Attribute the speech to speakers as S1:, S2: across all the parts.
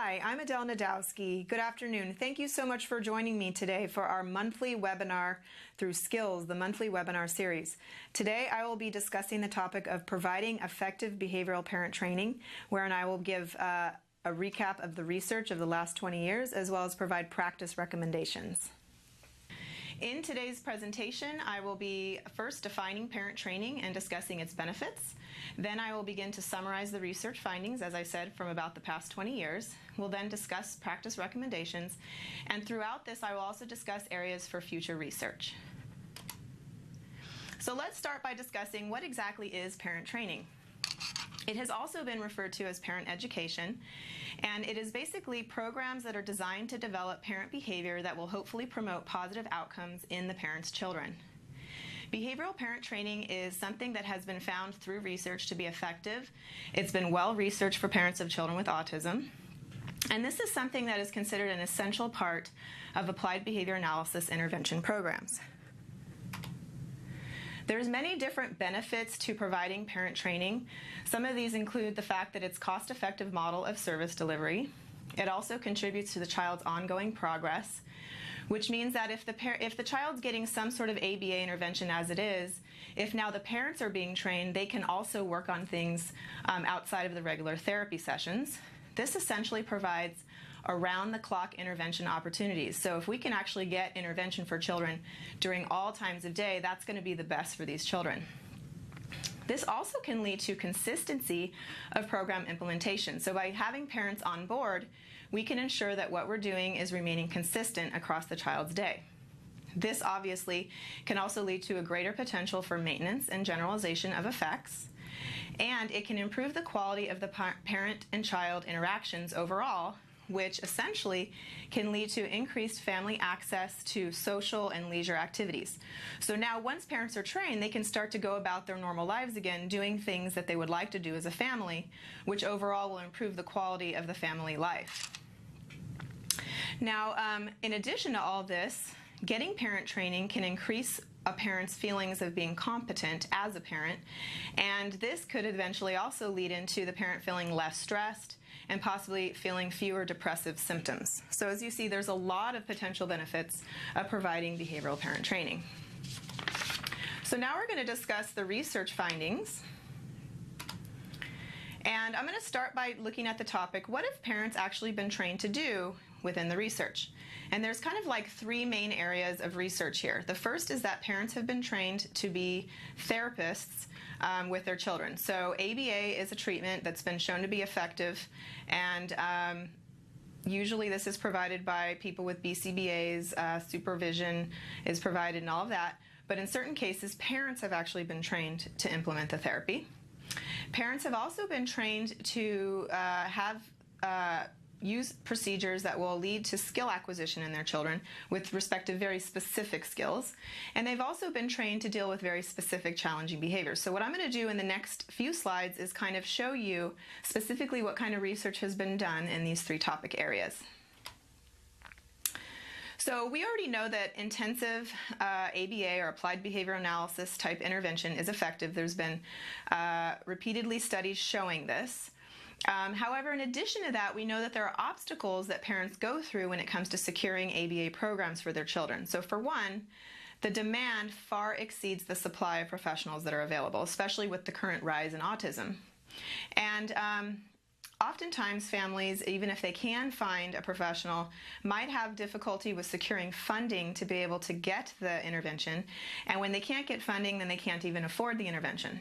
S1: Hi, I'm Adel Najdowski. Good afternoon. Thank you so much for joining me today for our monthly webinar through Skills, the monthly webinar series. Today I will be discussing the topic of providing effective behavioral parent training, wherein I will give a recap of the research of the last 20 years, as well as provide practice recommendations. In today's presentation, I will be first defining parent training and discussing its benefits. Then I will begin to summarize the research findings, as I said, from about the past 20 years. We'll then discuss practice recommendations, and throughout this I will also discuss areas for future research. So let's start by discussing what exactly is parent training. It has also been referred to as parent education, and it is basically programs that are designed to develop parent behavior that will hopefully promote positive outcomes in the parent's children. Behavioral parent training is something that has been found through research to be effective. It's been well researched for parents of children with autism, and this is something that is considered an essential part of applied behavior analysis intervention programs. There's many different benefits to providing parent training. Some of these include the fact that it's a cost-effective model of service delivery. It also contributes to the child's ongoing progress, which means that if the child's getting some sort of ABA intervention as it is, if now the parents are being trained, they can also work on things outside of the regular therapy sessions. This essentially provides around-the-clock intervention opportunities. So if we can actually get intervention for children during all times of day, that's going to be the best for these children. This also can lead to consistency of program implementation. So by having parents on board, we can ensure that what we're doing is remaining consistent across the child's day. This obviously can also lead to a greater potential for maintenance and generalization of effects, and it can improve the quality of the parent and child interactions overall, which essentially can lead to increased family access to social and leisure activities. So now once parents are trained, they can start to go about their normal lives again, doing things that they would like to do as a family, which overall will improve the quality of the family life. Now, in addition to all this, getting parent training can increase a parent's feelings of being competent as a parent, and this could eventually also lead into the parent feeling less stressed and possibly feeling fewer depressive symptoms. So as you see, there's a lot of potential benefits of providing behavioral parent training. So now we're going to discuss the research findings. And I'm going to start by looking at the topic, what have parents actually been trained to do within the research? And there's kind of like three main areas of research here. The first is that parents have been trained to be therapists with their children. So ABA is a treatment that's been shown to be effective, and usually this is provided by people with BCBAs, supervision is provided and all of that. But in certain cases, parents have actually been trained to implement the therapy. Parents have also been trained to use procedures that will lead to skill acquisition in their children with respect to very specific skills. And they've also been trained to deal with very specific challenging behaviors. So what I'm going to do in the next few slides is kind of show you specifically what kind of research has been done in these three topic areas. So we already know that intensive ABA, or applied behavior analysis type intervention, is effective. There's been repeatedly studies showing this. However, in addition to that, we know that there are obstacles that parents go through when it comes to securing ABA programs for their children. So for one, the demand far exceeds the supply of professionals that are available, especially with the current rise in autism. And oftentimes families, even if they can find a professional, might have difficulty with securing funding to be able to get the intervention. And when they can't get funding, then they can't even afford the intervention.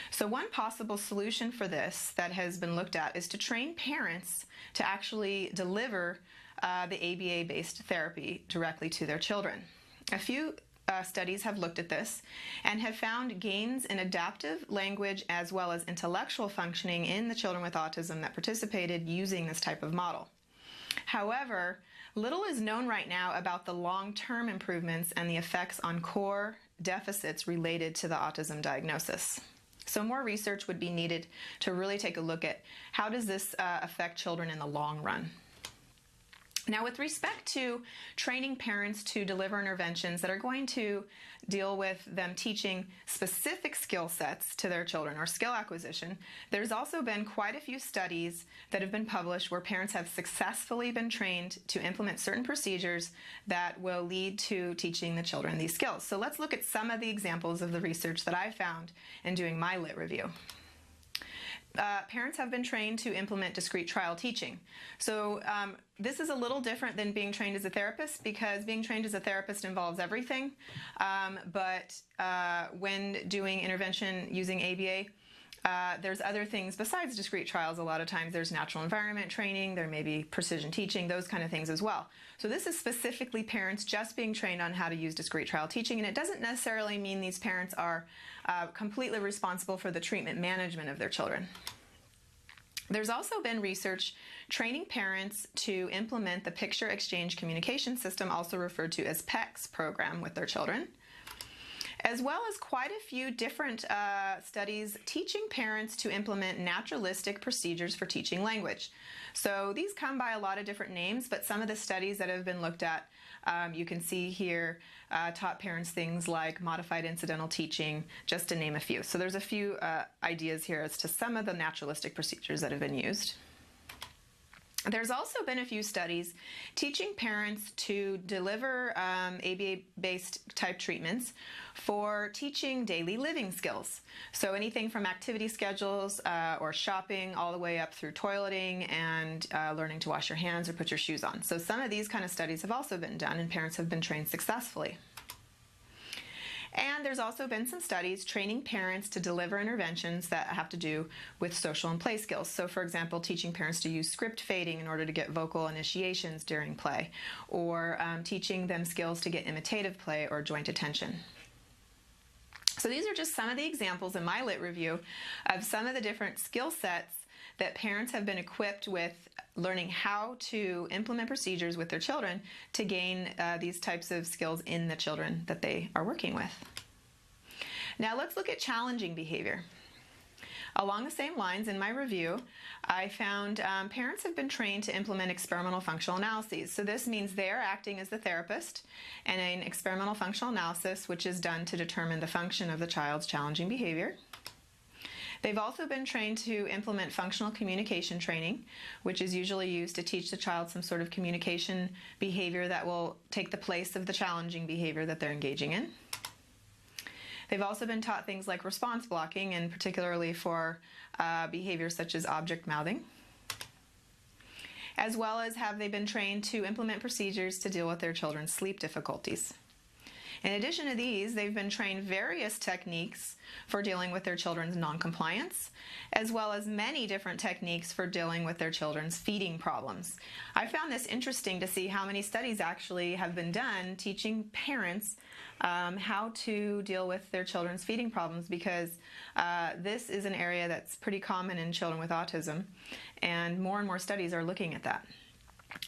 S1: So one possible solution for this that has been looked at is to train parents to actually deliver the ABA-based therapy directly to their children. A few studies have looked at this and have found gains in adaptive language as well as intellectual functioning in the children with autism that participated using this type of model. However, little is known right now about the long-term improvements and the effects on core deficits related to the autism diagnosis. So more research would be needed to really take a look at how does this affect children in the long run. Now, with respect to training parents to deliver interventions that are going to deal with them teaching specific skill sets to their children or skill acquisition, there's also been quite a few studies that have been published where parents have successfully been trained to implement certain procedures that will lead to teaching the children these skills. So let's look at some of the examples of the research that I found in doing my lit review. Parents have been trained to implement discrete trial teaching. So this is a little different than being trained as a therapist, because being trained as a therapist involves everything. But when doing intervention using ABA, there's other things besides discrete trials. A lot of times there's natural environment training, there may be precision teaching, those kind of things as well. So this is specifically parents just being trained on how to use discrete trial teaching, and it doesn't necessarily mean these parents are completely responsible for the treatment management of their children. There's also been research training parents to implement the Picture Exchange Communication System, also referred to as PECS program, with their children, as well as quite a few different studies teaching parents to implement naturalistic procedures for teaching language. So these come by a lot of different names, but some of the studies that have been looked at, you can see here, taught parents things like modified incidental teaching, just to name a few. So there's a few ideas here as to some of the naturalistic procedures that have been used. There's also been a few studies teaching parents to deliver ABA-based type treatments for teaching daily living skills. So anything from activity schedules or shopping all the way up through toileting and learning to wash your hands or put your shoes on. So some of these kind of studies have also been done, and parents have been trained successfully. And there's also been some studies training parents to deliver interventions that have to do with social and play skills. So for example, teaching parents to use script fading in order to get vocal initiations during play, or teaching them skills to get imitative play or joint attention. So these are just some of the examples in my lit review of some of the different skill sets that parents have been equipped with learning how to implement procedures with their children to gain these types of skills in the children that they are working with. Now let's look at challenging behavior. Along the same lines, in my review, I found parents have been trained to implement experimental functional analyses. So this means they're acting as the therapist in an experimental functional analysis, which is done to determine the function of the child's challenging behavior. They've also been trained to implement functional communication training, which is usually used to teach the child some sort of communication behavior that will take the place of the challenging behavior that they're engaging in. They've also been taught things like response blocking, and particularly for behaviors such as object mouthing, as well as have they been trained to implement procedures to deal with their children's sleep difficulties. In addition to these, they've been trained various techniques for dealing with their children's noncompliance, as well as many different techniques for dealing with their children's feeding problems. I found this interesting to see how many studies actually have been done teaching parents how to deal with their children's feeding problems, because this is an area that's pretty common in children with autism, and more studies are looking at that.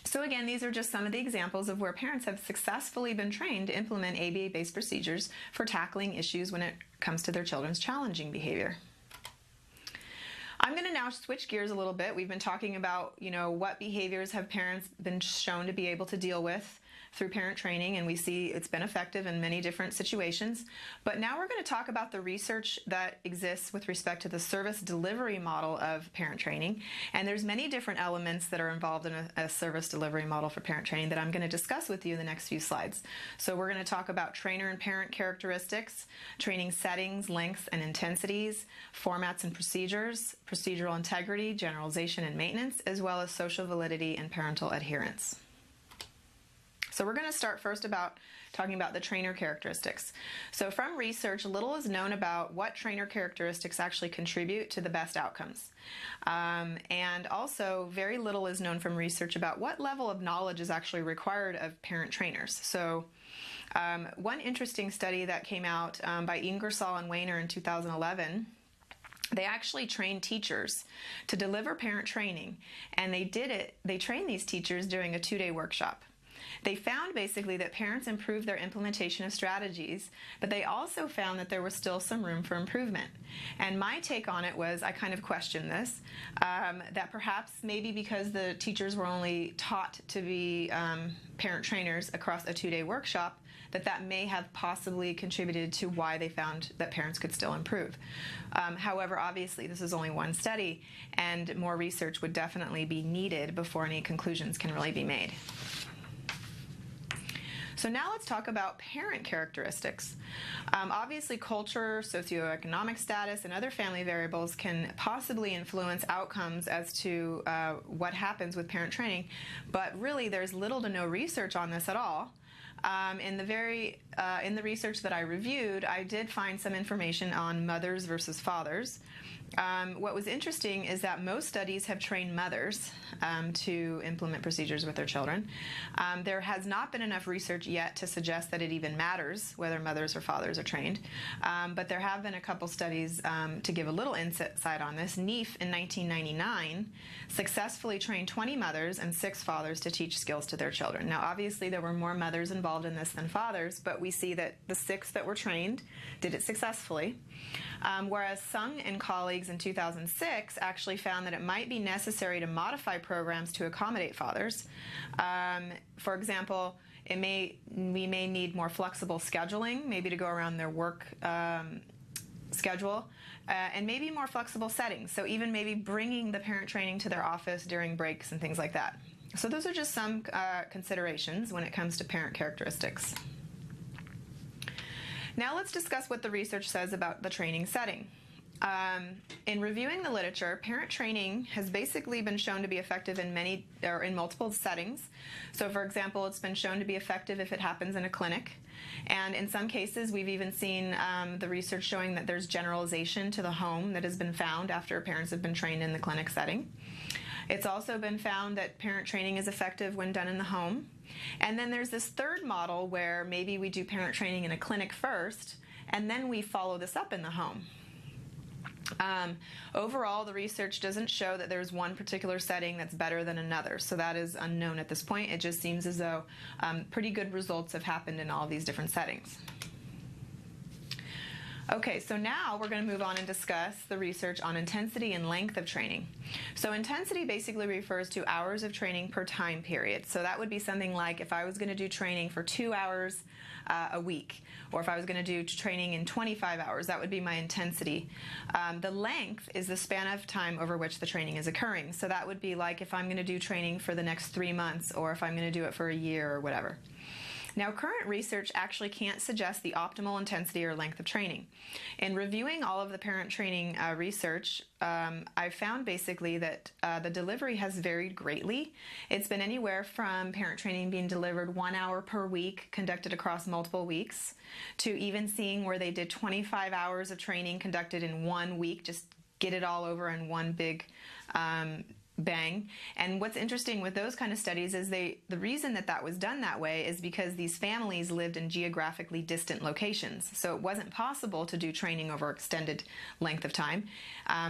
S1: So again, these are just some of the examples of where parents have successfully been trained to implement ABA-based procedures for tackling issues when it comes to their children's challenging behavior. I'm going to now switch gears a little bit. We've been talking about, what behaviors have parents been shown to be able to deal with through parent training, and we see it's been effective in many different situations. But now we're going to talk about the research that exists with respect to the service delivery model of parent training. And there's many different elements that are involved in a service delivery model for parent training that I'm going to discuss with you in the next few slides. So we're going to talk about trainer and parent characteristics, training settings, lengths and intensities, formats and procedures, procedural integrity, generalization and maintenance, as well as social validity and parental adherence. So we're going to start first talking about the trainer characteristics. So from research, little is known about what trainer characteristics actually contribute to the best outcomes. And also very little is known from research about what level of knowledge is actually required of parent trainers. So one interesting study that came out by Ingersoll and Weiner in 2011, they actually trained teachers to deliver parent training, and they trained these teachers during a 2-day workshop. They found basically that parents improved their implementation of strategies, but they also found that there was still some room for improvement. And my take on it was, I kind of questioned this, that perhaps maybe because the teachers were only taught to be parent trainers across a 2-day workshop, that may have possibly contributed to why they found that parents could still improve. However, obviously, this is only one study, and more research would definitely be needed before any conclusions can really be made. So now let's talk about parent characteristics. Obviously, culture, socioeconomic status, and other family variables can possibly influence outcomes as to what happens with parent training, but really there's little to no research on this at all. In the research that I reviewed, I did find some information on mothers versus fathers. What was interesting is that most studies have trained mothers to implement procedures with their children. There has not been enough research yet to suggest that it even matters whether mothers or fathers are trained, but there have been a couple studies to give a little insight on this. NEEF in 1999 successfully trained 20 mothers and 6 fathers to teach skills to their children. Now, obviously, there were more mothers involved in this than fathers, but we see that the 6 that were trained did it successfully, whereas Sung and colleagues in 2006 actually found that it might be necessary to modify programs to accommodate fathers. For example, we may need more flexible scheduling, maybe to go around their work schedule, and maybe more flexible settings. So even maybe bringing the parent training to their office during breaks and things like that. So those are just some considerations when it comes to parent characteristics. Now let's discuss what the research says about the training setting. In reviewing the literature, parent training has basically been shown to be effective in multiple settings. So for example, it's been shown to be effective if it happens in a clinic. And in some cases, we've even seen the research showing that there's generalization to the home that has been found after parents have been trained in the clinic setting. It's also been found that parent training is effective when done in the home. And then there's this third model where maybe we do parent training in a clinic first, and then we follow this up in the home. Overall, the research doesn't show that there's one particular setting that's better than another, so that is unknown at this point. It just seems as though pretty good results have happened in all of these different settings. Okay, so now we're going to move on and discuss the research on intensity and length of training. So intensity basically refers to hours of training per time period. So that would be something like if I was going to do training for 2 hours a week, or if I was going to do training in 25 hours, that would be my intensity. The length is the span of time over which the training is occurring. So that would be like if I'm going to do training for the next 3 months, or if I'm going to do it for a year or whatever. Now, current research actually can't suggest the optimal intensity or length of training. In reviewing all of the parent training research, I found basically that the delivery has varied greatly. It's been anywhere from parent training being delivered 1 hour per week, conducted across multiple weeks, to even seeing where they did 25 hours of training conducted in 1 week, just get it all over in one big bang. And what's interesting with those kind of studies is the reason that was done that way is because these families lived in geographically distant locations. So it wasn't possible to do training over extended length of time.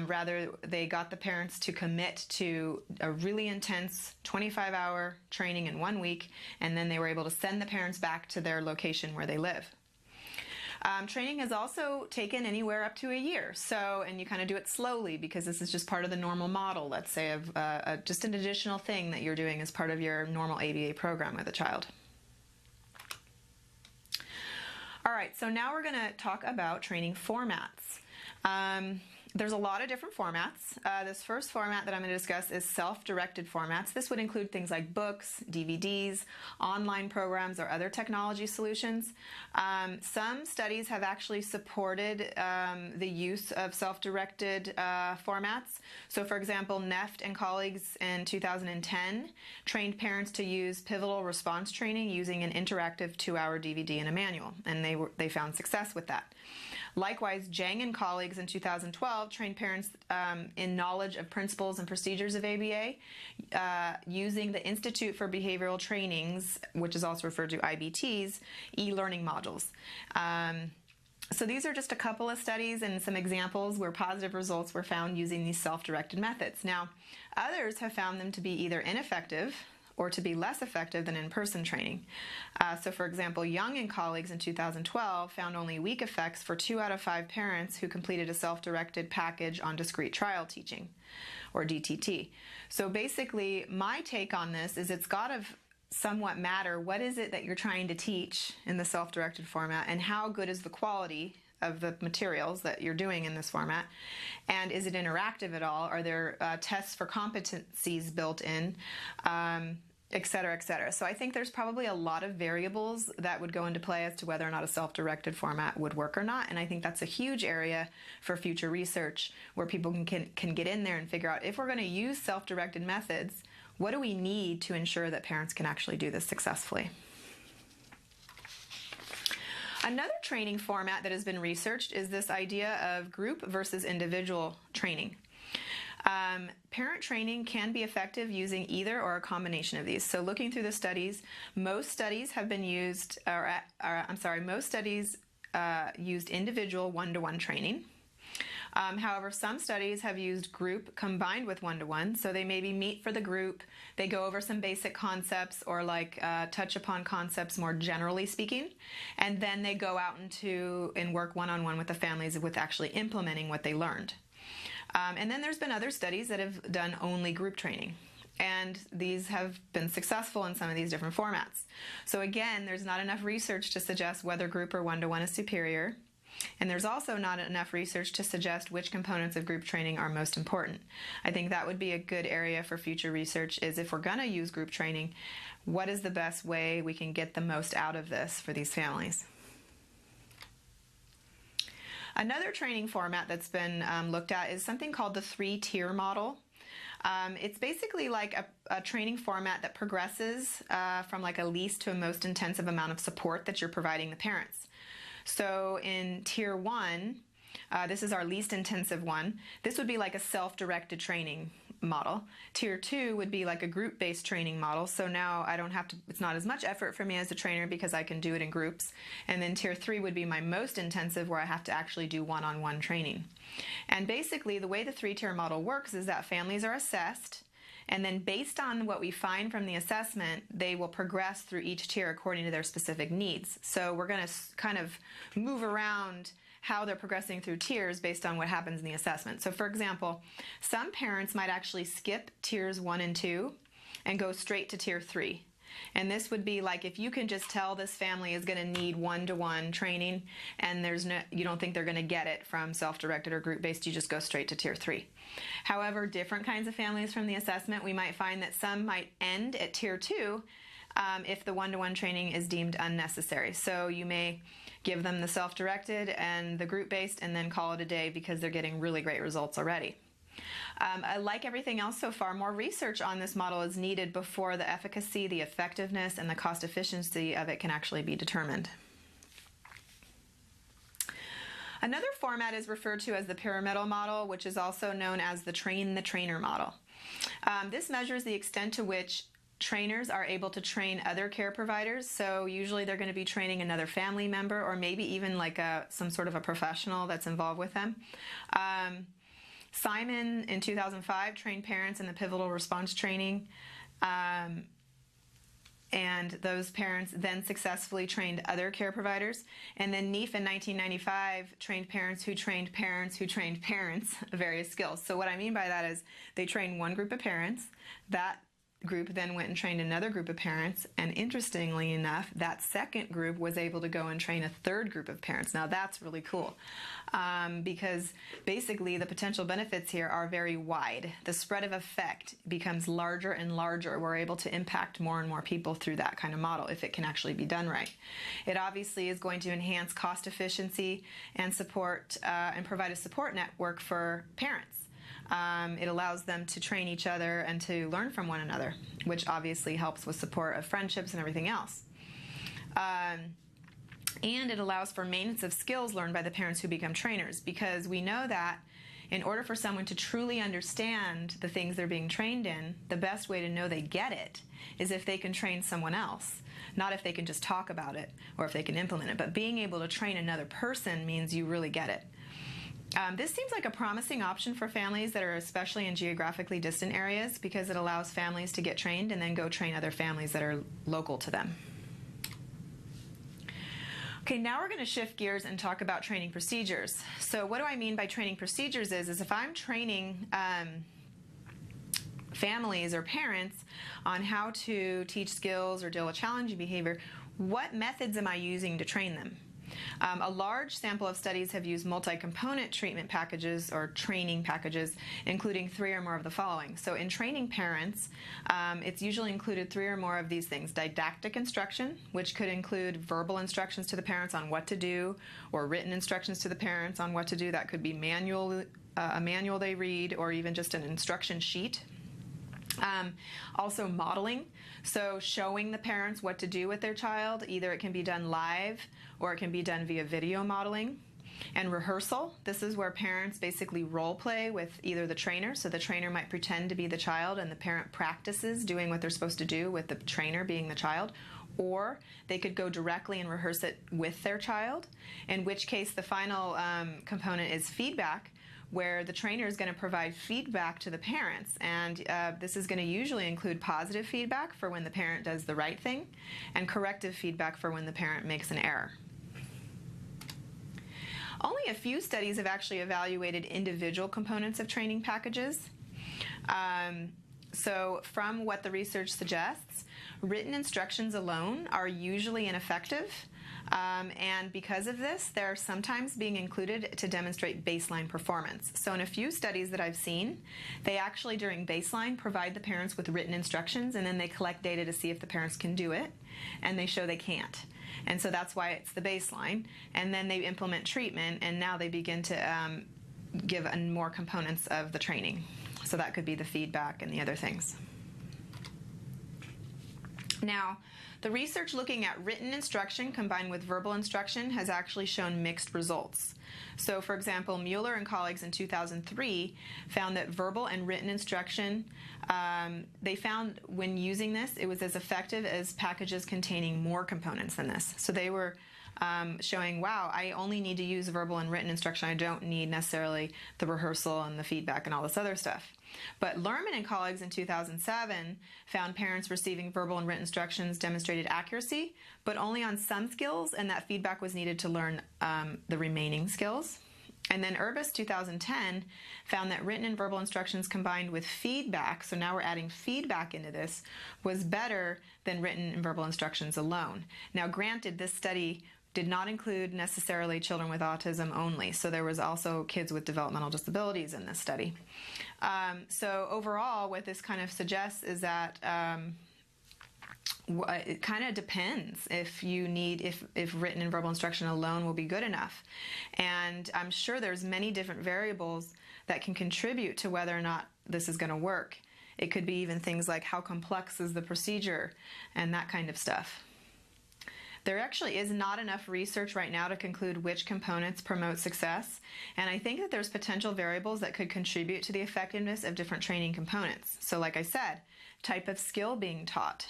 S1: Rather, they got the parents to commit to a really intense 25-hour training in 1 week, and then they were able to send the parents back to their location where they live. Training has also taken anywhere up to a year, and you kind of do it slowly because this is just part of the normal model, let's say, of just an additional thing that you're doing as part of your normal ABA program with a child. All right, so now we're going to talk about training formats. There's a lot of different formats. This first format that I'm going to discuss is self-directed formats. This would include things like books, DVDs, online programs, or other technology solutions. Some studies have actually supported the use of self-directed formats. So for example, Neft and colleagues in 2010 trained parents to use pivotal response training using an interactive 2-hour DVD and a manual, and they found success with that. Likewise, Zhang and colleagues in 2012 trained parents in knowledge of principles and procedures of ABA using the Institute for Behavioral Training's, which is also referred to IBT's, e-learning modules. So these are just a couple of studies and some examples where positive results were found using these self-directed methods. Now, others have found them to be either ineffective or to be less effective than in-person training. So for example, Young and colleagues in 2012 found only weak effects for 2 out of 5 parents who completed a self-directed package on discrete trial teaching, or DTT. So basically, my take on this is it's got to somewhat matter what is it that you're trying to teach in the self-directed format, and how good is the quality of the materials that you're doing in this format, and is it interactive at all? Are there tests for competencies built in, et cetera, et cetera. So I think there's probably a lot of variables that would go into play as to whether or not a self-directed format would work or not, and I think that's a huge area for future research where people can get in there and figure out, if we're going to use self-directed methods, what do we need to ensure that parents can actually do this successfully? Another training format that has been researched is this idea of group versus individual training. Parent training can be effective using either or a combination of these. So looking through the studies, most studies have been used, most studies used individual one-to-one training. However, some studies have used group combined with one-to-one, so they maybe meet for the group, they go over some basic concepts or touch upon concepts more generally speaking, and then they go out and work one-on-one with the families with actually implementing what they learned. And then there's been other studies that have done only group training, and these have been successful in some of these different formats. So again, there's not enough research to suggest whether group or one-to-one is superior. And there's also not enough research to suggest which components of group training are most important. I think that would be a good area for future research, is if we're going to use group training, what is the best way we can get the most out of this for these families? Another training format that's been looked at is something called the 3-tier model. It's basically like a training format that progresses from like a least to a most intensive amount of support that you're providing the parents. So in Tier 1, this is our least intensive one. This would be like a self-directed training model. Tier 2 would be like a group-based training model. So now I don't have to, it's not as much effort for me as a trainer because I can do it in groups. And then Tier 3 would be my most intensive, where I have to actually do one-on-one training. And basically the way the 3-tier model works is that families are assessed, and then based on what we find from the assessment, they will progress through each tier according to their specific needs. So we're going to kind of move around how they're progressing through tiers based on what happens in the assessment. So for example, some parents might actually skip tiers 1 and 2 and go straight to tier 3. And this would be like, if you can just tell this family is going to need one-to-one training, and you don't think they're going to get it from self-directed or group-based, you just go straight to tier 3. However, different kinds of families from the assessment, we might find that some might end at tier 2 if the one-to-one training is deemed unnecessary. So you may give them the self-directed and the group-based and then call it a day because they're getting really great results already. Like everything else so far, more research on this model is needed before the efficacy, the effectiveness, and the cost efficiency of it can actually be determined. Another format is referred to as the pyramidal model, which is also known as the train-the-trainer model. This measures the extent to which trainers are able to train other care providers. So usually they're going to be training another family member, or maybe even like some sort of a professional that's involved with them. Simon in 2005 trained parents in the pivotal response training, and those parents then successfully trained other care providers. And then Neef in 1995 trained parents who trained parents who trained parents various skills. So what I mean by that is they trained one group of parents, that group then went and trained another group of parents, and interestingly enough, that second group was able to go and train a third group of parents. Now that's really cool, because basically the potential benefits here are very wide. The spread of effect becomes larger and larger. We're able to impact more and more people through that kind of model if it can actually be done right. It obviously is going to enhance cost efficiency and support and provide a support network for parents. It allows them to train each other and to learn from one another, which obviously helps with support of friendships and everything else. And it allows for maintenance of skills learned by the parents who become trainers, because we know that in order for someone to truly understand the things they're being trained in, the best way to know they get it is if they can train someone else, not if they can just talk about it or if they can implement it. But being able to train another person means you really get it. This seems like a promising option for families that are especially in geographically distant areas because it allows families to get trained and then go train other families that are local to them. Okay, now we're going to shift gears and talk about training procedures. So what do I mean by training procedures is if I'm training families or parents on how to teach skills or deal with challenging behavior, what methods am I using to train them? A large sample of studies have used multi-component treatment packages or training packages, including 3 or more of the following. So in training parents, it's usually included 3 or more of these things. Didactic instruction, which could include verbal instructions to the parents on what to do, or written instructions to the parents on what to do. That could be a manual they read, or even just an instruction sheet. Also modeling, so showing the parents what to do with their child. Either it can be done live or it can be done via video modeling. And rehearsal, this is where parents basically role play with either the trainer, so the trainer might pretend to be the child and the parent practices doing what they're supposed to do with the trainer being the child, or they could go directly and rehearse it with their child, in which case the final component is feedback, where the trainer is going to provide feedback to the parents, and this is going to usually include positive feedback for when the parent does the right thing and corrective feedback for when the parent makes an error. Only a few studies have actually evaluated individual components of training packages. So from what the research suggests, written instructions alone are usually ineffective. And because of this, they're sometimes being included to demonstrate baseline performance. So in a few studies that I've seen, they actually during baseline provide the parents with written instructions, and then they collect data to see if the parents can do it, and they show they can't. And so that's why it's the baseline. And then they implement treatment, and now they begin to give more components of the training. So that could be the feedback and the other things. Now, the research looking at written instruction combined with verbal instruction has actually shown mixed results. So, for example, Mueller and colleagues in 2003 found that verbal and written instruction, they found when using this, it was as effective as packages containing more components than this. So they were showing, wow, I only need to use verbal and written instruction. I don't need necessarily the rehearsal and the feedback and all this other stuff. But Lerman and colleagues in 2007 found parents receiving verbal and written instructions demonstrated accuracy, but only on some skills, and that feedback was needed to learn the remaining skills. And then Urbis 2010 found that written and verbal instructions combined with feedback, so now we're adding feedback into this, was better than written and verbal instructions alone. Now granted, this study did not include necessarily children with autism only, so there was also kids with developmental disabilities in this study. So overall, what this kind of suggests is that it kind of depends if written and verbal instruction alone will be good enough. And I'm sure there's many different variables that can contribute to whether or not this is going to work. It could be even things like how complex is the procedure and that kind of stuff. There actually is not enough research right now to conclude which components promote success, and I think that there's potential variables that could contribute to the effectiveness of different training components. So like I said, type of skill being taught.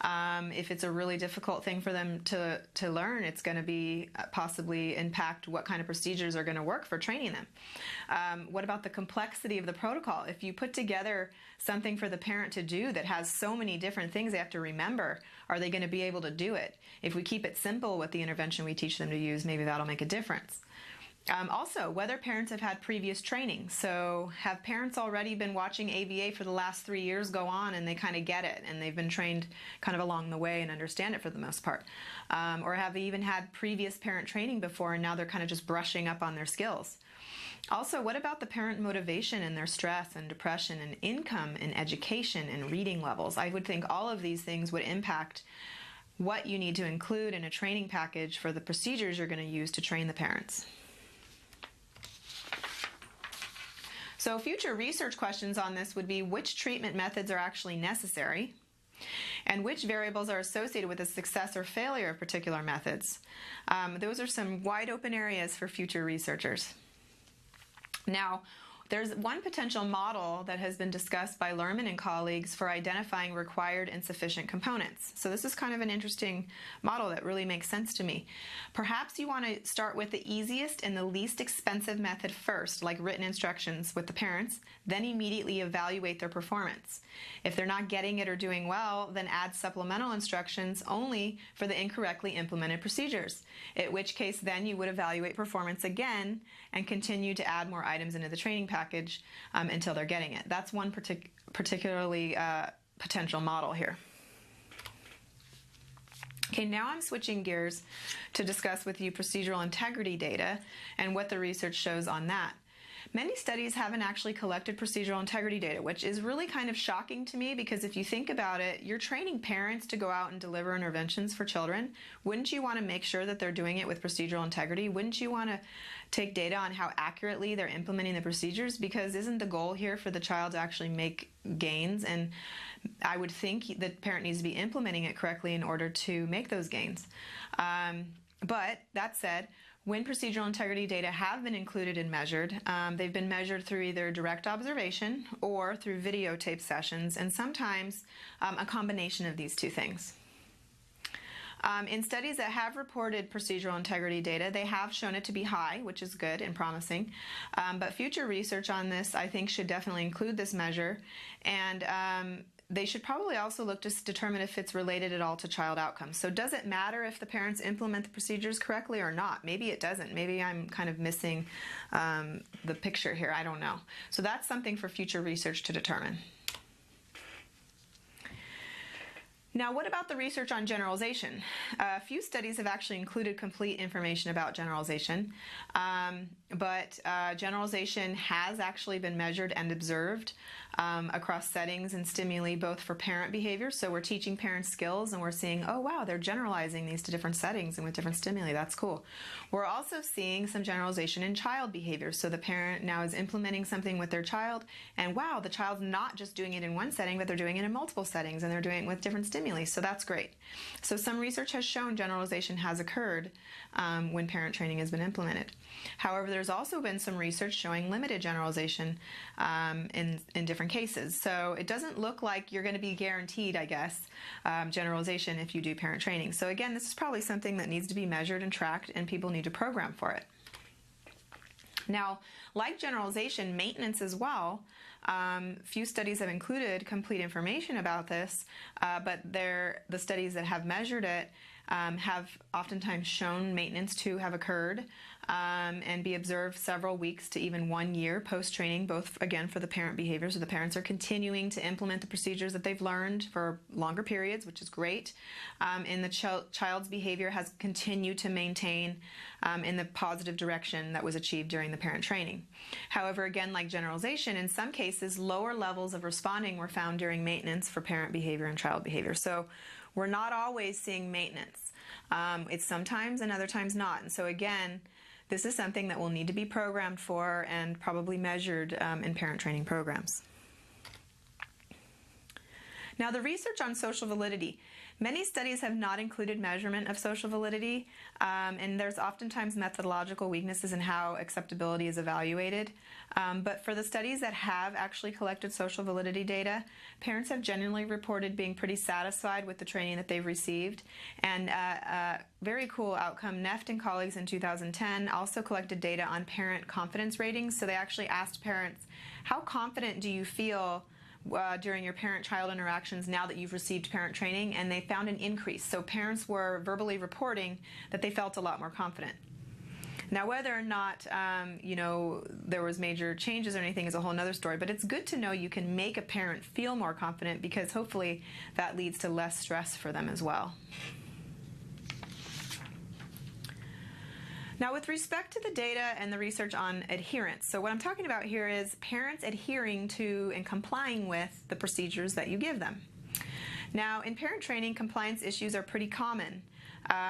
S1: If it's a really difficult thing for them to learn, it's going to be possibly impact what kind of procedures are going to work for training them. What about the complexity of the protocol? If you put together something for the parent to do that has so many different things they have to remember, are they going to be able to do it? If we keep it simple with the intervention we teach them to use, maybe that'll make a difference. Also, whether parents have had previous training. So have parents already been watching ABA for the last 3 years go on and they kind of get it and they've been trained kind of along the way and understand it for the most part? Or have they even had previous parent training before and now they're kind of just brushing up on their skills? Also, what about the parent motivation and their stress and depression and income and education and reading levels? I would think all of these things would impact what you need to include in a training package for the procedures you're going to use to train the parents. So future research questions on this would be which treatment methods are actually necessary and which variables are associated with the success or failure of particular methods. Those are some wide open areas for future researchers. Now, There's one potential model that has been discussed by Lerman and colleagues for identifying required and sufficient components. So this is kind of an interesting model that really makes sense to me. Perhaps you want to start with the easiest and the least expensive method first, like written instructions with the parents, then immediately evaluate their performance. If they're not getting it or doing well, then add supplemental instructions only for the incorrectly implemented procedures, in which case then you would evaluate performance again and continue to add more items into the training package until they're getting it. That's one particularly potential model here. Okay, now I'm switching gears to discuss with you procedural integrity data and what the research shows on that. Many studies haven't actually collected procedural integrity data, which is really kind of shocking to me, because if you think about it, you're training parents to go out and deliver interventions for children. Wouldn't you want to make sure that they're doing it with procedural integrity? Wouldn't you want to take data on how accurately they're implementing the procedures? Because isn't the goal here for the child to actually make gains? And I would think the parent needs to be implementing it correctly in order to make those gains. But that said, when procedural integrity data have been included and measured, they've been measured through either direct observation or through videotape sessions, and sometimes a combination of these two things. In studies that have reported procedural integrity data, they have shown it to be high, which is good and promising. But future research on this, I think, should definitely include this measure. And they should probably also look to determine if it's related at all to child outcomes. So does it matter if the parents implement the procedures correctly or not? Maybe it doesn't. Maybe I'm kind of missing the picture here. I don't know. So that's something for future research to determine. Now, what about the research on generalization? A few studies have actually included complete information about generalization, but generalization has actually been measured and observed across settings and stimuli, both for parent behavior. So we're teaching parents skills and we're seeing, oh wow, they're generalizing these to different settings and with different stimuli. That's cool. We're also seeing some generalization in child behavior. So the parent now is implementing something with their child, and wow, the child's not just doing it in one setting, but they're doing it in multiple settings, and they're doing it with different stimuli. So that's great. So some research has shown generalization has occurred when parent training has been implemented. However, there's also been some research showing limited generalization in different cases. So it doesn't look like you're going to be guaranteed, I guess, generalization if you do parent training. So again, this is probably something that needs to be measured and tracked, and people need to program for it. Now, like generalization, maintenance as well, few studies have included complete information about this, but the studies that have measured it have oftentimes shown maintenance to have occurred and be observed several weeks to even 1 year post-training, both, again, for the parent behavior. So the parents are continuing to implement the procedures that they've learned for longer periods, which is great. And the child's behavior has continued to maintain in the positive direction that was achieved during the parent training. However, again, like generalization, in some cases, lower levels of responding were found during maintenance for parent behavior and child behavior. So we're not always seeing maintenance. It's sometimes and other times not. And so again, this is something that will need to be programmed for and probably measured in parent training programs. Now, the research on social validity. Many studies have not included measurement of social validity, and there's oftentimes methodological weaknesses in how acceptability is evaluated. But for the studies that have actually collected social validity data, parents have generally reported being pretty satisfied with the training that they've received. And a very cool outcome, Neft and colleagues in 2010 also collected data on parent confidence ratings. So they actually asked parents, how confident do you feel during your parent-child interactions now that you've received parent training? And they found an increase. So parents were verbally reporting that they felt a lot more confident. Now, whether or not there was major changes or anything is a whole other story, but it's good to know you can make a parent feel more confident, because hopefully that leads to less stress for them as well. Now, with respect to the data and the research on adherence, so what I'm talking about here is parents adhering to and complying with the procedures that you give them. Now, in parent training, compliance issues are pretty common.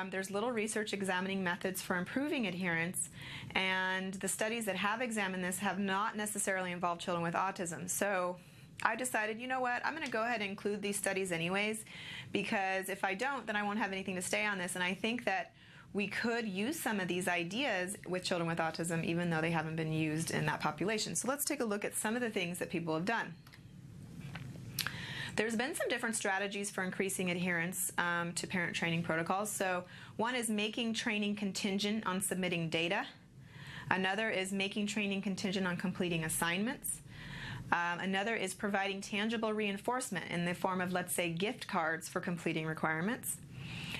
S1: There's little research examining methods for improving adherence, and the studies that have examined this have not necessarily involved children with autism. So I decided, you know what, I'm going to go ahead and include these studies anyways, because if I don't, then I won't have anything to say on this. And I think that we could use some of these ideas with children with autism even though they haven't been used in that population. So let's take a look at some of the things that people have done. There's been some different strategies for increasing adherence to parent training protocols. So one is making training contingent on submitting data. Another is making training contingent on completing assignments. Another is providing tangible reinforcement in the form of, let's say, gift cards for completing requirements.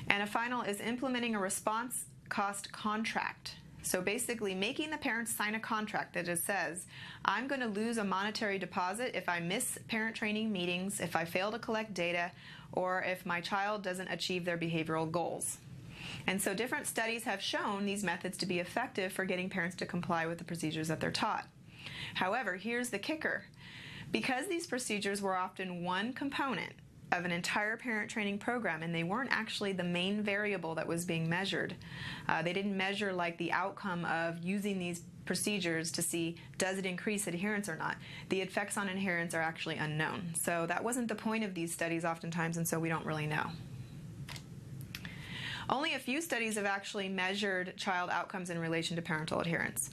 S1: And a final is implementing a response cost contract. So basically making the parents sign a contract that just says, I'm going to lose a monetary deposit if I miss parent training meetings, if I fail to collect data, or if my child doesn't achieve their behavioral goals. And so different studies have shown these methods to be effective for getting parents to comply with the procedures that they're taught. However, here's the kicker. Because these procedures were often one component of an entire parent training program, and they weren't actually the main variable that was being measured. They didn't measure like the outcome of using these procedures to see does it increase adherence or not. The effects on adherence are actually unknown. So that wasn't the point of these studies oftentimes, and so we don't really know. Only a few studies have actually measured child outcomes in relation to parental adherence.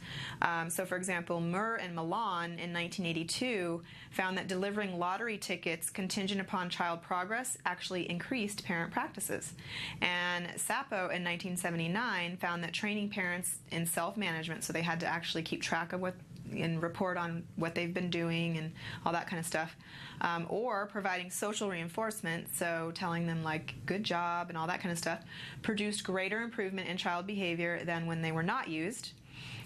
S1: So for example, Murr and Milan in 1982 found that delivering lottery tickets contingent upon child progress actually increased parent practices. And Sapo in 1979 found that training parents in self-management, so they had to actually keep track of what and report on what they've been doing and all that kind of stuff, or providing social reinforcement, so telling them like good job and all that kind of stuff, produced greater improvement in child behavior than when they were not used.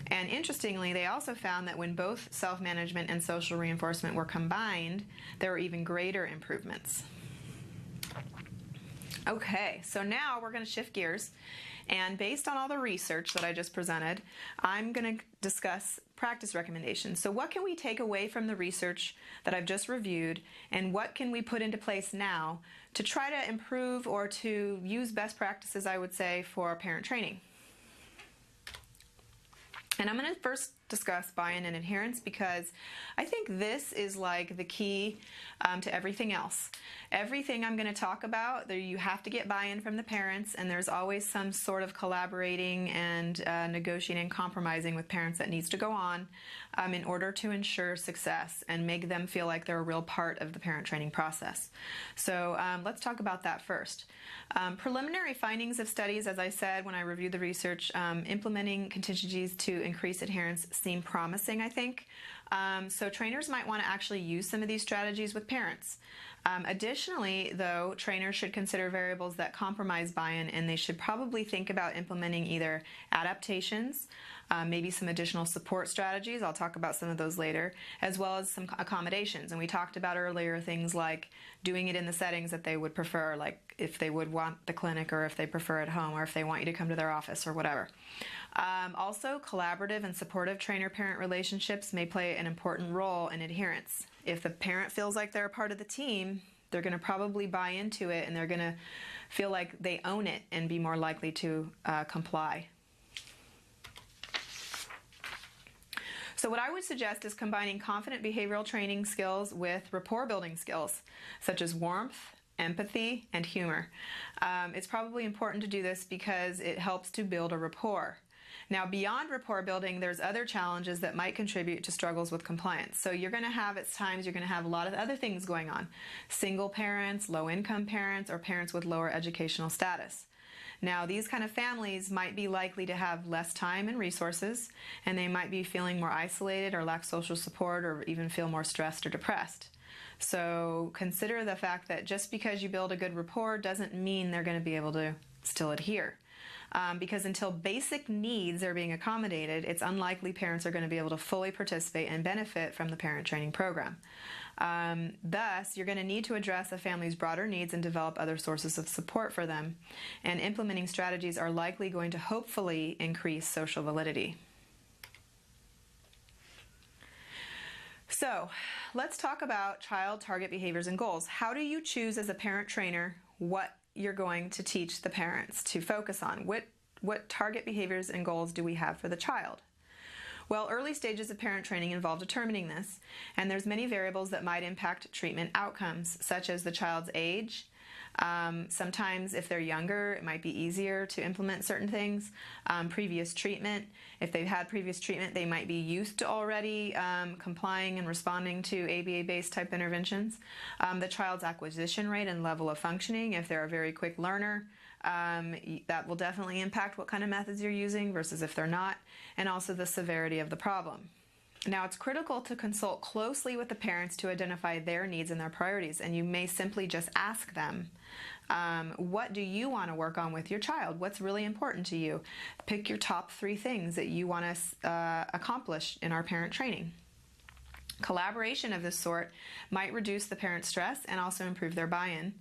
S1: And interestingly, they also found that when both self-management and social reinforcement were combined, there were even greater improvements. Okay, so now we're going to shift gears, and based on all the research that I just presented, I'm going to discuss practice recommendations. So what can we take away from the research that I've just reviewed, and what can we put into place now to try to improve or to use best practices, I would say, for parent training? And I'm going to first discuss buy-in and adherence, because I think this is like the key to everything else. Everything I'm going to talk about, you have to get buy-in from the parents, and there's always some sort of collaborating and negotiating and compromising with parents that needs to go on in order to ensure success and make them feel like they're a real part of the parent training process. So let's talk about that first. Preliminary findings of studies, as I said when I reviewed the research, implementing contingencies to increase adherence seem promising, I think. So trainers might want to actually use some of these strategies with parents. Additionally, though, trainers should consider variables that compromise buy-in, and they should probably think about implementing either adaptations, maybe some additional support strategies, I'll talk about some of those later, as well as some accommodations. And we talked about earlier things like doing it in the settings that they would prefer, like if they would want the clinic, or if they prefer at home, or if they want you to come to their office or whatever. Also, collaborative and supportive trainer-parent relationships may play an important role in adherence. If the parent feels like they're a part of the team, they're going to probably buy into it, and they're going to feel like they own it and be more likely to comply. So what I would suggest is combining confident behavioral training skills with rapport building skills, such as warmth, empathy, and humor. It's probably important to do this because it helps to build a rapport. Now, beyond rapport building, there's other challenges that might contribute to struggles with compliance. So you're going to have, at times, you're going to have a lot of other things going on. Single parents, low-income parents, or parents with lower educational status. Now, these kind of families might be likely to have less time and resources, and they might be feeling more isolated or lack social support, or even feel more stressed or depressed. So consider the fact that just because you build a good rapport doesn't mean they're going to be able to still adhere. Because until basic needs are being accommodated, it's unlikely parents are going to be able to fully participate and benefit from the parent training program. Thus, you're going to need to address a family's broader needs and develop other sources of support for them. And implementing strategies are likely going to hopefully increase social validity. So, let's talk about child target behaviors and goals. How do you choose as a parent trainer what you're going to teach the parents to focus on? What target behaviors and goals do we have for the child? Well, early stages of parent training involve determining this, and there's many variables that might impact treatment outcomes, such as the child's age, Sometimes if they're younger, it might be easier to implement certain things. Previous treatment, if they've had previous treatment, they might be used to already complying and responding to ABA-based type interventions. The child's acquisition rate and level of functioning, if they're a very quick learner, that will definitely impact what kind of methods you're using versus if they're not, and also the severity of the problem. Now, it's critical to consult closely with the parents to identify their needs and their priorities, and you may simply just ask them, what do you want to work on with your child? What's really important to you? Pick your top 3 things that you want to accomplish in our parent training. Collaboration of this sort might reduce the parent's stress and also improve their buy-in.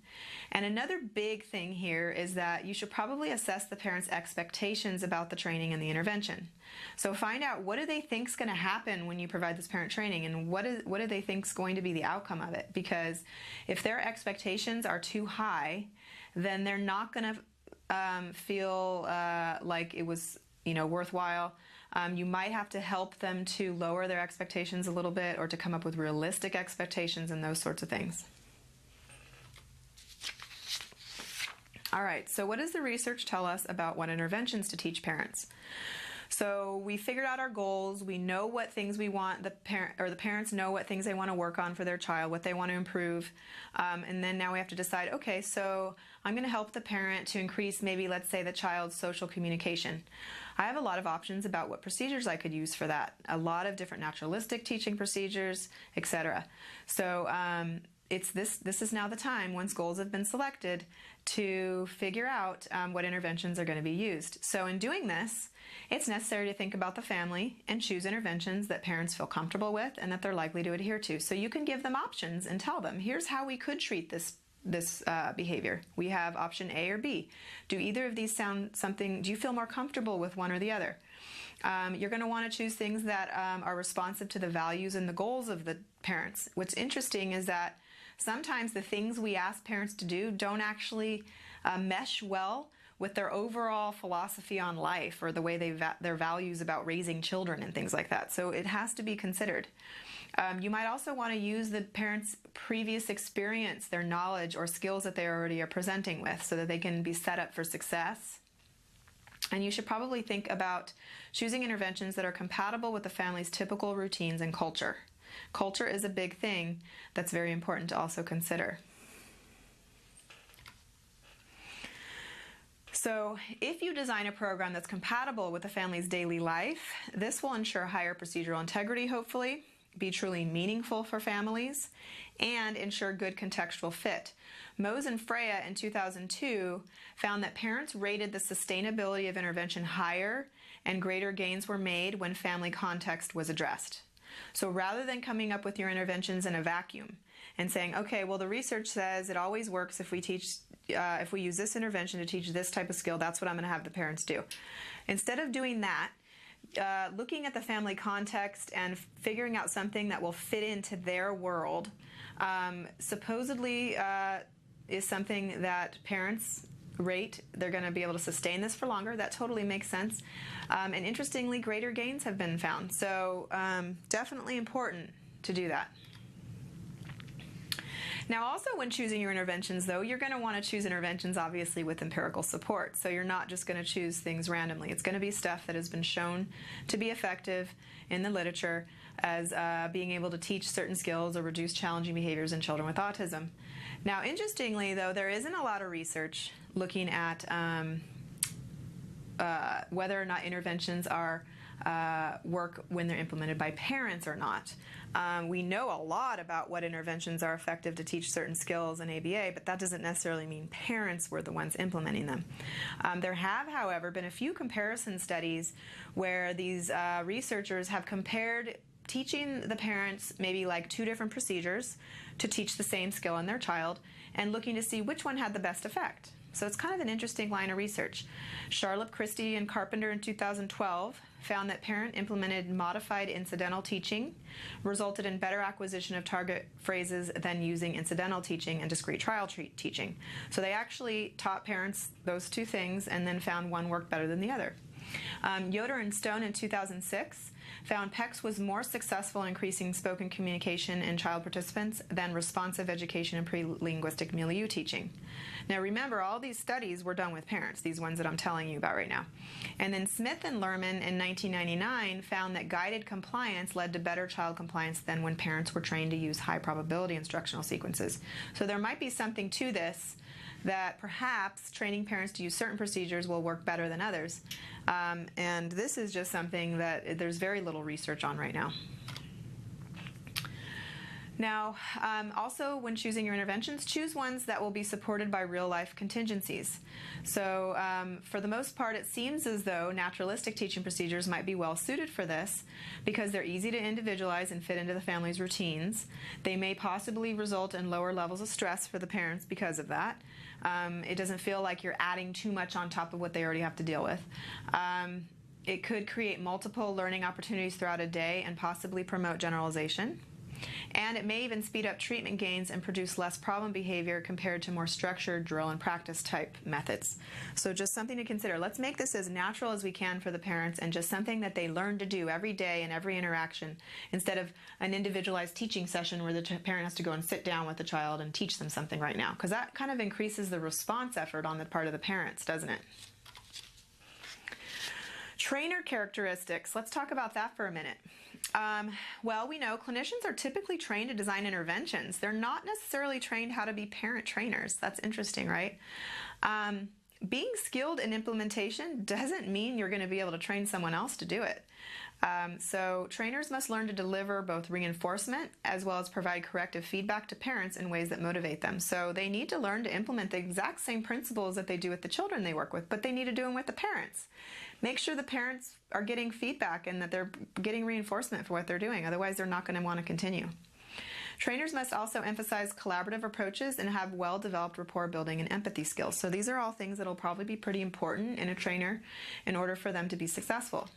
S1: And another big thing here is that you should probably assess the parent's expectations about the training and the intervention. So find out, what do they think is going to happen when you provide this parent training, and what do they think is going to be the outcome of it? Because if their expectations are too high, then they're not going to feel like it was worthwhile. You might have to help them to lower their expectations a little bit, or to come up with realistic expectations and those sorts of things. All right, so what does the research tell us about what interventions to teach parents? So we figured out our goals. We know what things we want. The parents know what things they want to work on for their child, what they want to improve. And then now we have to decide, okay, so I'm going to help the parent to increase, maybe let's say, the child's social communication. I have a lot of options about what procedures I could use for that. A lot of different naturalistic teaching procedures, etc. So this is now the time, once goals have been selected, to figure out what interventions are going to be used. So in doing this, it's necessary to think about the family and choose interventions that parents feel comfortable with and that they're likely to adhere to. So you can give them options and tell them, here's how we could treat this behavior. We have option A or B. Do either of these sound something, do you feel more comfortable with one or the other? You're going to want to choose things that are responsive to the values and the goals of the parents. What's interesting is that sometimes the things we ask parents to do don't actually mesh well with their overall philosophy on life, or the way their values about raising children and things like that. So it has to be considered. You might also want to use the parents' previous experience, their knowledge or skills that they already are presenting with, so that they can be set up for success. And you should probably think about choosing interventions that are compatible with the family's typical routines and culture. Culture is a big thing that's very important to also consider. So if you design a program that's compatible with the family's daily life, this will ensure higher procedural integrity, hopefully, be truly meaningful for families, and ensure good contextual fit. Mose and Freya in 2002 found that parents rated the sustainability of intervention higher, and greater gains were made when family context was addressed. So rather than coming up with your interventions in a vacuum and saying, okay, well, the research says it always works if we use this intervention to teach this type of skill, that's what I'm going to have the parents do. Instead of doing that, looking at the family context and figuring out something that will fit into their world, supposedly is something that parents rate. They're going to be able to sustain this for longer. That totally makes sense. And interestingly, greater gains have been found. So definitely important to do that. Now, also when choosing your interventions, though, you're going to want to choose interventions, obviously, with empirical support. So you're not just going to choose things randomly. It's going to be stuff that has been shown to be effective in the literature as being able to teach certain skills or reduce challenging behaviors in children with autism. Now, interestingly, though, there isn't a lot of research looking at whether or not interventions are work when they're implemented by parents or not. We know a lot about what interventions are effective to teach certain skills in ABA, but that doesn't necessarily mean parents were the ones implementing them. There have, however, been a few comparison studies where these researchers have compared teaching the parents maybe like 2 different procedures to teach the same skill in their child, and looking to see which one had the best effect. So it's kind of an interesting line of research. Charlotte, Christie, and Carpenter in 2012 found that parent-implemented modified incidental teaching resulted in better acquisition of target phrases than using incidental teaching and discrete trial teaching. So they actually taught parents those 2 things and then found one worked better than the other. Yoder and Stone in 2006 found PECS was more successful in increasing spoken communication in child participants than responsive education and pre-linguistic milieu teaching. Now remember, all these studies were done with parents, these ones that I'm telling you about right now. And then Smith and Lerman in 1999 found that guided compliance led to better child compliance than when parents were trained to use high probability instructional sequences. So there might be something to this, that perhaps training parents to use certain procedures will work better than others. And this is just something that there's very little research on right now. Now, also when choosing your interventions, choose ones that will be supported by real-life contingencies. So for the most part, it seems as though naturalistic teaching procedures might be well suited for this because they're easy to individualize and fit into the family's routines. They may possibly result in lower levels of stress for the parents because of that. It doesn't feel like you're adding too much on top of what they already have to deal with. It could create multiple learning opportunities throughout a day and possibly promote generalization. And it may even speed up treatment gains and produce less problem behavior compared to more structured drill and practice type methods. So just something to consider. Let's make this as natural as we can for the parents and just something that they learn to do every day in every interaction instead of an individualized teaching session where the parent has to go and sit down with the child and teach them something right now, because that kind of increases the response effort on the part of the parents, doesn't it? Trainer characteristics. Let's talk about that for a minute. Well, we know clinicians are typically trained to design interventions. They're not necessarily trained how to be parent trainers. That's interesting, right? Being skilled in implementation doesn't mean you're going to be able to train someone else to do it. So trainers must learn to deliver both reinforcement as well as provide corrective feedback to parents in ways that motivate them. So they need to learn to implement the exact same principles that they do with the children they work with, but they need to do them with the parents. Make sure the parents are getting feedback and that they're getting reinforcement for what they're doing. Otherwise, they're not going to want to continue. Trainers must also emphasize collaborative approaches and have well-developed rapport building and empathy skills. So these are all things that will probably be pretty important in a trainer in order for them to be successful.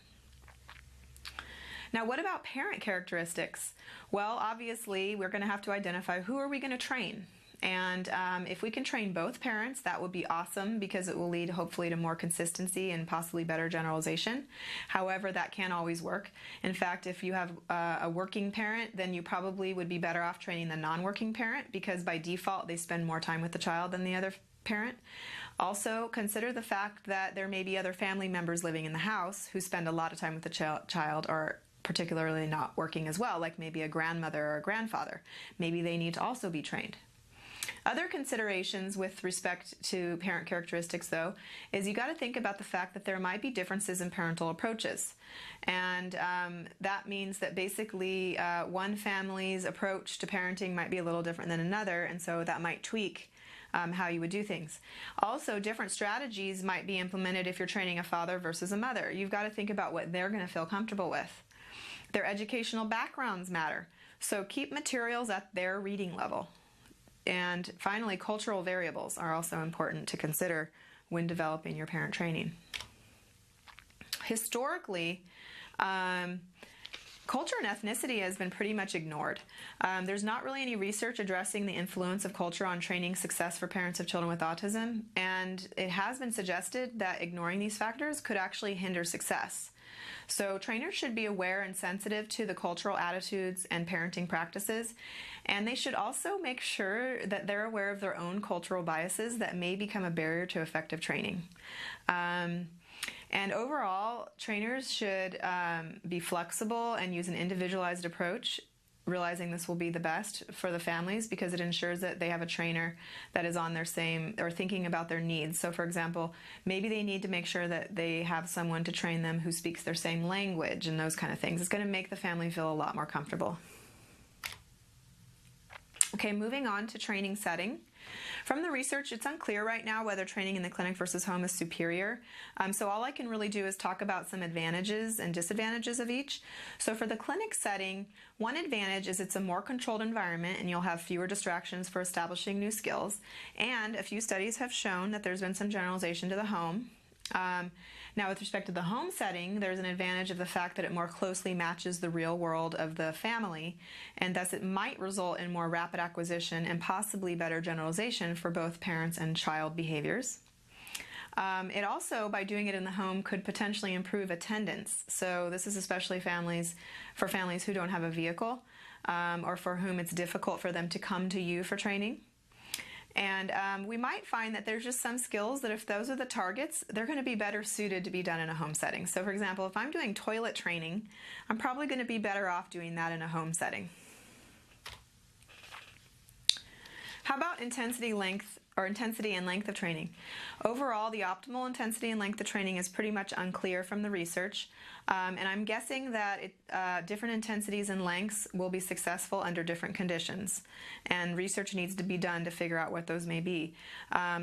S1: Now, what about parent characteristics? Well, obviously, we're going to have to identify who are we going to train. And if we can train both parents, that would be awesome because it will lead hopefully to more consistency and possibly better generalization. However, that can't always work. In fact, if you have a working parent, then you probably would be better off training the non-working parent because by default they spend more time with the child than the other parent. Also, consider the fact that there may be other family members living in the house who spend a lot of time with the child or particularly not working as well, like maybe a grandmother or a grandfather. Maybe they need to also be trained. Other considerations with respect to parent characteristics, though, is you got to think about the fact that there might be differences in parental approaches. And that means that basically one family's approach to parenting might be a little different than another, and so that might tweak how you would do things. Also, different strategies might be implemented if you're training a father versus a mother. You've got to think about what they're going to feel comfortable with. Their educational backgrounds matter, so keep materials at their reading level. And finally, cultural variables are also important to consider when developing your parent training. Historically, culture and ethnicity has been pretty much ignored. There's not really any research addressing the influence of culture on training success for parents of children with autism, and it has been suggested that ignoring these factors could actually hinder success. So trainers should be aware and sensitive to the cultural attitudes and parenting practices, and they should also make sure that they're aware of their own cultural biases that may become a barrier to effective training. And overall, trainers should be flexible and use an individualized approach, realizing this will be the best for the families because it ensures that they have a trainer that is on their same or thinking about their needs. So for example, maybe they need to make sure that they have someone to train them who speaks their same language and those kind of things. It's going to make the family feel a lot more comfortable. Okay, moving on to training setting. From the research, it's unclear right now whether training in the clinic versus home is superior. So all I can really do is talk about some advantages and disadvantages of each. So for the clinic setting, one advantage is it's a more controlled environment and you'll have fewer distractions for establishing new skills. And a few studies have shown that there's been some generalization to the home. Now, with respect to the home setting, there's an advantage of the fact that it more closely matches the real world of the family, and thus it might result in more rapid acquisition and possibly better generalization for both parents and child behaviors. It also, by doing it in the home, could potentially improve attendance. So this is especially for families who don't have a vehicle, or for whom it's difficult for them to come to you for training. And we might find that there's just some skills that if those are the targets, they're going to be better suited to be done in a home setting. So for example, if I'm doing toilet training, I'm probably going to be better off doing that in a home setting. How about intensity and length of training? Overall, the optimal intensity and length of training is pretty much unclear from the research, and I'm guessing that different intensities and lengths will be successful under different conditions, and research needs to be done to figure out what those may be.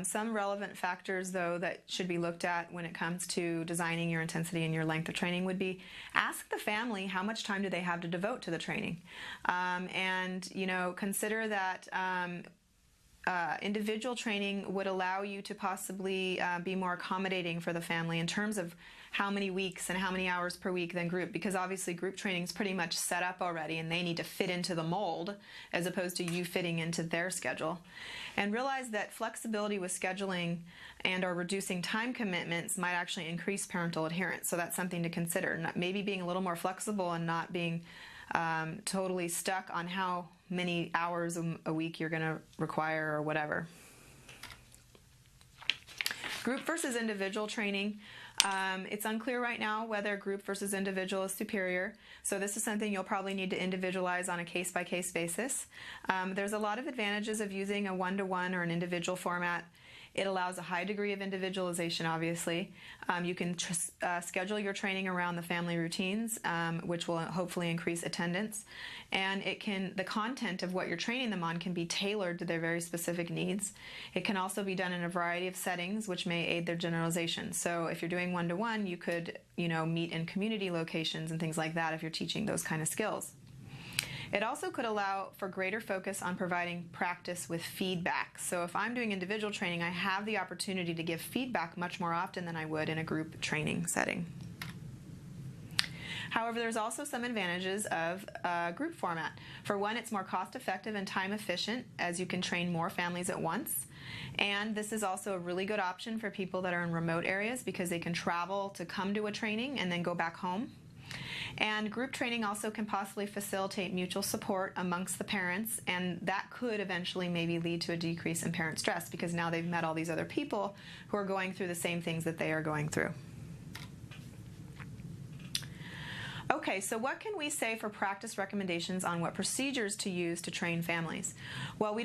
S1: Some relevant factors, though, that should be looked at when it comes to designing your intensity and your length of training would be ask the family how much time do they have to devote to the training, and consider that individual training would allow you to possibly be more accommodating for the family in terms of how many weeks and how many hours per week than group, because obviously group training is pretty much set up already and they need to fit into the mold as opposed to you fitting into their schedule. And realize that flexibility with scheduling and or reducing time commitments might actually increase parental adherence. So that's something to consider. Maybe being a little more flexible and not being totally stuck on how many hours a week you're going to require or whatever. Group versus individual training. It's unclear right now whether group versus individual is superior, so this is something you'll probably need to individualize on a case-by-case basis. There's a lot of advantages of using a one-to-one or an individual format. It allows a high degree of individualization, obviously. You can schedule your training around the family routines, which will hopefully increase attendance. And the content of what you're training them on can be tailored to their very specific needs. It can also be done in a variety of settings, which may aid their generalization. So if you're doing one-to-one, you could, meet in community locations and things like that if you're teaching those kind of skills. It also could allow for greater focus on providing practice with feedback. So if I'm doing individual training, I have the opportunity to give feedback much more often than I would in a group training setting. However, there's also some advantages of group format. For one, it's more cost-effective and time-efficient as you can train more families at once. And this is also a really good option for people that are in remote areas because they can travel to come to a training and then go back home. And group training also can possibly facilitate mutual support amongst the parents, and that could eventually maybe lead to a decrease in parent stress because now they've met all these other people who are going through the same things that they are going through. Okay, so what can we say for practice recommendations on what procedures to use to train families? Well, we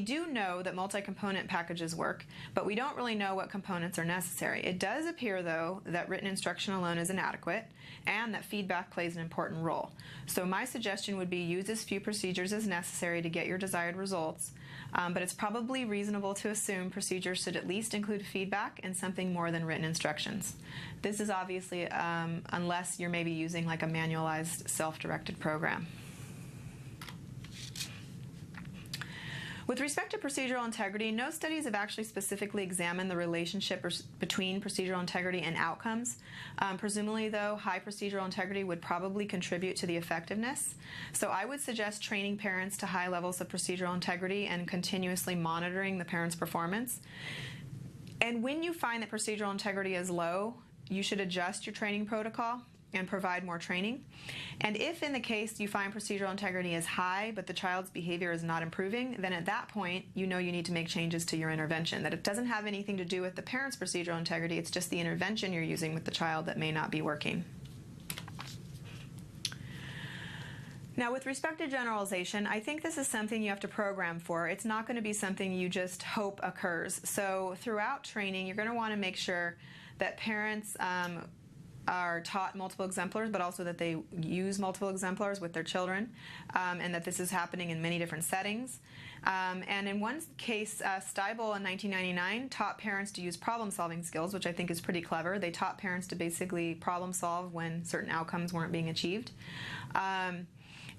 S1: do know that multi-component packages work, but we don't really know what components are necessary. It does appear, though, that written instruction alone is inadequate and that feedback plays an important role. So my suggestion would be use as few procedures as necessary to get your desired results, but it's probably reasonable to assume procedures should at least include feedback and something more than written instructions. This is obviously unless you're maybe using like a manualized self-directed program. With respect to procedural integrity, no studies have actually specifically examined the relationship between procedural integrity and outcomes. Presumably, though, high procedural integrity would probably contribute to the effectiveness. So I would suggest training parents to high levels of procedural integrity and continuously monitoring the parents' performance. And when you find that procedural integrity is low, you should adjust your training protocol and provide more training. And if in the case you find procedural integrity is high but the child's behavior is not improving, then at that point you know you need to make changes to your intervention. That it doesn't have anything to do with the parent's procedural integrity, it's just the intervention you're using with the child that may not be working. Now, with respect to generalization, I think this is something you have to program for. It's not going to be something you just hope occurs. So throughout training, you're going to want to make sure that parents are taught multiple exemplars, but also that they use multiple exemplars with their children, and that this is happening in many different settings. And in one case, Steibel in 1999 taught parents to use problem-solving skills, which I think is pretty clever. They taught parents to basically problem-solve when certain outcomes weren't being achieved.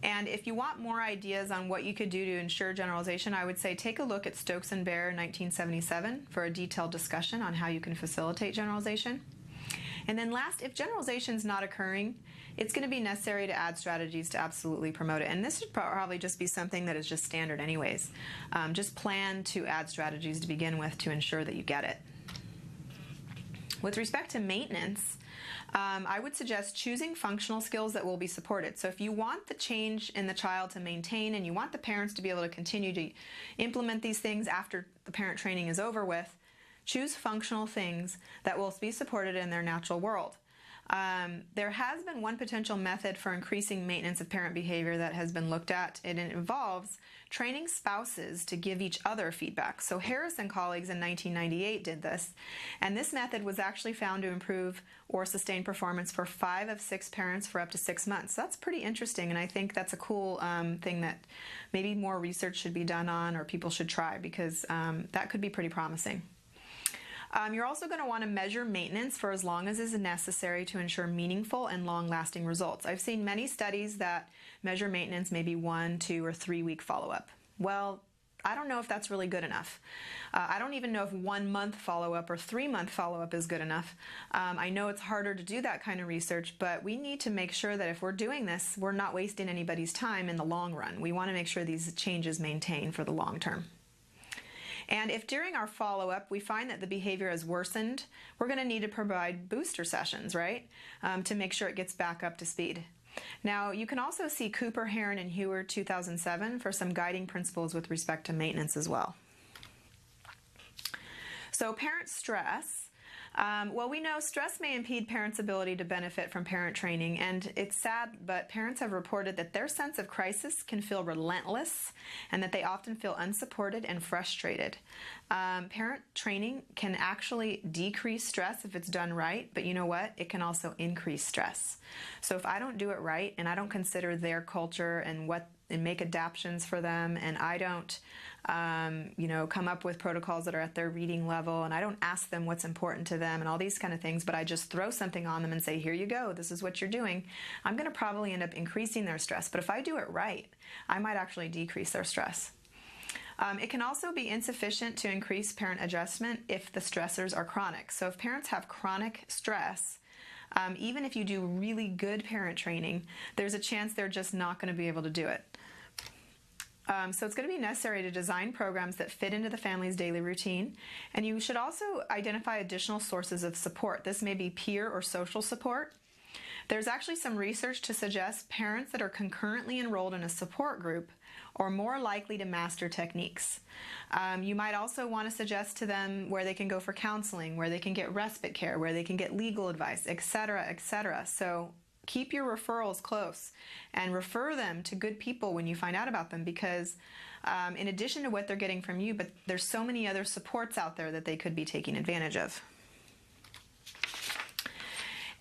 S1: And if you want more ideas on what you could do to ensure generalization, I would say take a look at Stokes and Bear 1977 for a detailed discussion on how you can facilitate generalization. And then last, if generalization is not occurring, it's going to be necessary to add strategies to absolutely promote it. And this should probably just be something that is just standard anyways. Just plan to add strategies to begin with to ensure that you get it. With respect to maintenance, I would suggest choosing functional skills that will be supported. So if you want the change in the child to maintain and you want the parents to be able to continue to implement these things after the parent training is over with, choose functional things that will be supported in their natural world. There has been one potential method for increasing maintenance of parent behavior that has been looked at, and it involves training spouses to give each other feedback. So Harris and colleagues in 1998 did this, and this method was actually found to improve or sustain performance for 5 of 6 parents for up to 6 months. So that's pretty interesting, and I think that's a cool thing that maybe more research should be done on, or people should try, because that could be pretty promising. You're also going to want to measure maintenance for as long as is necessary to ensure meaningful and long-lasting results. I've seen many studies that measure maintenance maybe 1, 2, or 3 week follow-up. Well, I don't know if that's really good enough. I don't even know if 1 month follow-up or 3 month follow-up is good enough. I know it's harder to do that kind of research, but we need to make sure that if we're doing this, we're not wasting anybody's time in the long run. We want to make sure these changes maintain for the long term. And if during our follow-up we find that the behavior has worsened, we're going to need to provide booster sessions, right, to make sure it gets back up to speed. Now, you can also see Cooper, Heron, and Hewer 2007 for some guiding principles with respect to maintenance as well. So parent stress. Well, we know stress may impede parents' ability to benefit from parent training, and it's sad, but parents have reported that their sense of crisis can feel relentless and that they often feel unsupported and frustrated. Parent training can actually decrease stress if it's done right, but you know what? It can also increase stress. So if I don't do it right and I don't consider their culture and make adaptations for them, and I don't come up with protocols that are at their reading level, and I don't ask them what's important to them and all these kind of things, but I just throw something on them and say, here you go, this is what you're doing, I'm going to probably end up increasing their stress. But if I do it right, I might actually decrease their stress. It can also be insufficient to increase parent adjustment if the stressors are chronic. So if parents have chronic stress, even if you do really good parent training, there's a chance they're just not going to be able to do it. So it's going to be necessary to design programs that fit into the family's daily routine, and you should also identify additional sources of support. This may be peer or social support. There's actually some research to suggest parents that are concurrently enrolled in a support group are more likely to master techniques. You might also want to suggest to them where they can go for counseling, where they can get respite care, where they can get legal advice, etc., etc. So keep your referrals close and refer them to good people when you find out about them, because in addition to what they're getting from you, but there's so many other supports out there that they could be taking advantage of.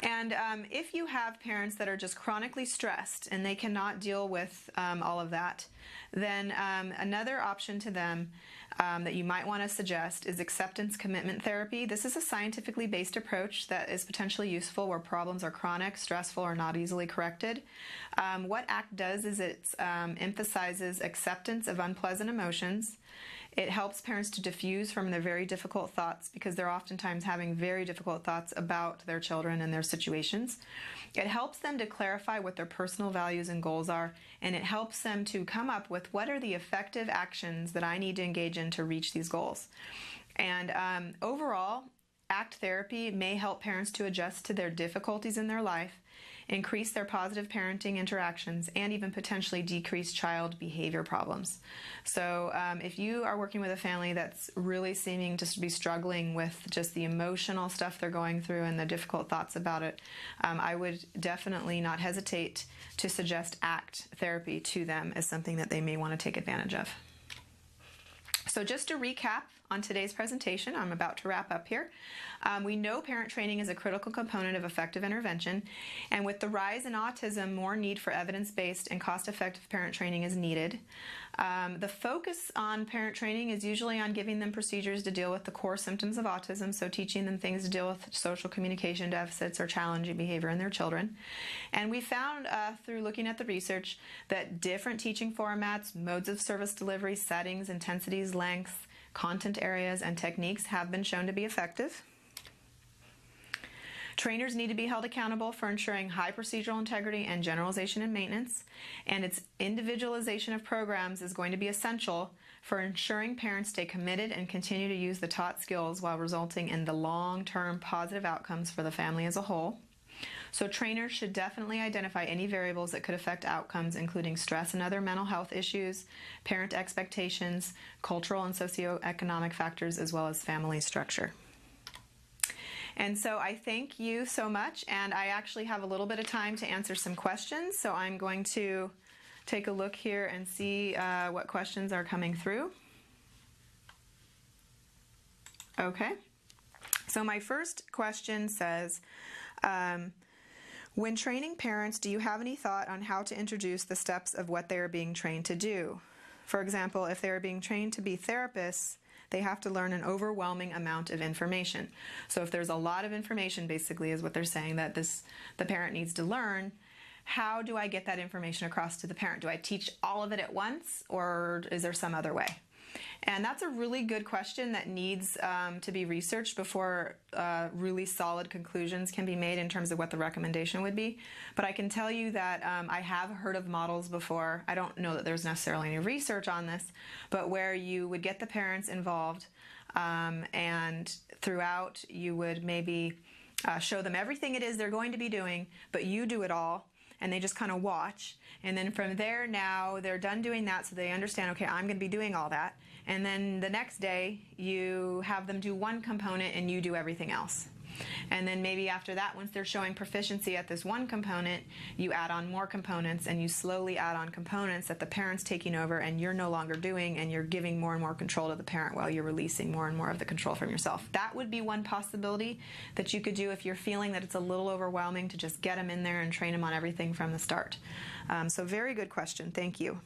S1: And if you have parents that are just chronically stressed and they cannot deal with all of that, then another option to them that you might want to suggest is acceptance commitment therapy. This is a scientifically based approach that is potentially useful where problems are chronic, stressful, or not easily corrected. What ACT does is it emphasizes acceptance of unpleasant emotions. It helps parents to diffuse from their very difficult thoughts, because they're oftentimes having very difficult thoughts about their children and their situations. It helps them to clarify what their personal values and goals are, and it helps them to come up with what are the effective actions that I need to engage in to reach these goals. And overall, ACT therapy may help parents to adjust to their difficulties in their life, increase their positive parenting interactions, and even potentially decrease child behavior problems. So if you are working with a family that's really seeming to be struggling with just the emotional stuff they're going through and the difficult thoughts about it, I would definitely not hesitate to suggest ACT therapy to them as something that they may want to take advantage of. So just to recap on today's presentation, I'm about to wrap up here. We know parent training is a critical component of effective intervention, and with the rise in autism, more need for evidence-based and cost-effective parent training is needed. The focus on parent training is usually on giving them procedures to deal with the core symptoms of autism, so teaching them things to deal with social communication deficits or challenging behavior in their children. And we found through looking at the research that different teaching formats, modes of service delivery, settings, intensities, lengths, content areas, and techniques have been shown to be effective. Trainers need to be held accountable for ensuring high procedural integrity and generalization and maintenance, and its individualization of programs is going to be essential for ensuring parents stay committed and continue to use the taught skills while resulting in the long-term positive outcomes for the family as a whole. So trainers should definitely identify any variables that could affect outcomes, including stress and other mental health issues, parent expectations, cultural and socioeconomic factors, as well as family structure. And so I thank you so much, and I actually have a little bit of time to answer some questions, so I'm going to take a look here and see what questions are coming through. Okay, so my first question says, when training parents, do you have any thought on how to introduce the steps of what they are being trained to do? For example, if they are being trained to be therapists, they have to learn an overwhelming amount of information. So if there's a lot of information, basically, is what they're saying that the parent needs to learn, how do I get that information across to the parent? Do I teach all of it at once, or is there some other way? And that's a really good question that needs to be researched before really solid conclusions can be made in terms of what the recommendation would be. But I can tell you that I have heard of models before. I don't know that there's necessarily any research on this, but where you would get the parents involved and throughout you would maybe show them everything it is they're going to be doing, but you do it all, and they just kind of watch. And then from there, now they're done doing that, so they understand, okay, I'm going to be doing all that. And then the next day, you have them do one component and you do everything else. And then maybe after that, once they're showing proficiency at this one component, you add on more components, and you slowly add on components that the parent's taking over and you're no longer doing, and you're giving more and more control to the parent while you're releasing more and more of the control from yourself. That would be one possibility that you could do if you're feeling that it's a little overwhelming, to just get them in there and train them on everything from the start. So very good question. Thank you.